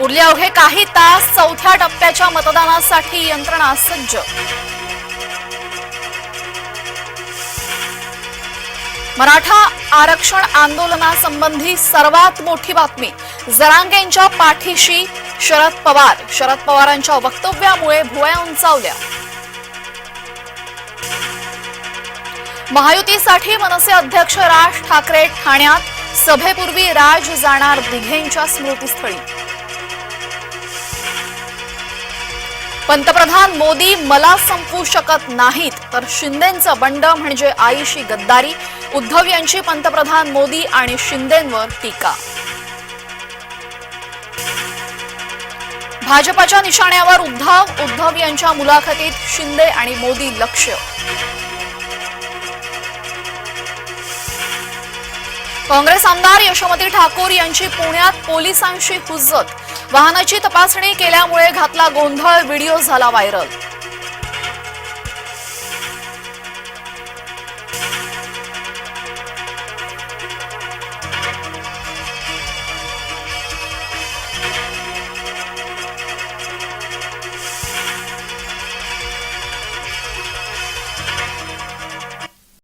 उरले अवघे काही तास चौथ्या टप्प्याच्या मतदानासाठी यंत्रणा सज्ज। मराठा आरक्षण आंदोलनासंबंधी सर्वात मोठी बातमी। जरांगेंच्या पाठीशी शरद पवार। शरद पवारांच्या वक्तव्यामुळे भुवया उंचावल्या। महायुतीसाठी मनसे अध्यक्ष राज ठाकरे ठाण्यात। सभेपूर्वी राज जाणार दिघेंच्या स्मृतीस्थळी। पंतप्रधान मोदी मला संपवू शकत नाहीत तर शिंदेंचं बंड म्हणजे आईशी गद्दारी। उद्धव यांची पंतप्रधान मोदी आणि शिंदेंवर टीका। भाजपच्या निशाण्यावर उद्धव यांच्या मुलाखतीत शिंदे आणि मोदी लक्ष्य। काँग्रेस आमदार यशोमती ठाकूर यांची पुण्यात पोलिसांशी हुज्जत। वाहनाची तपासणी केल्यामुळे घातला गोंधळ, व्हिडिओ झाला व्हायरल।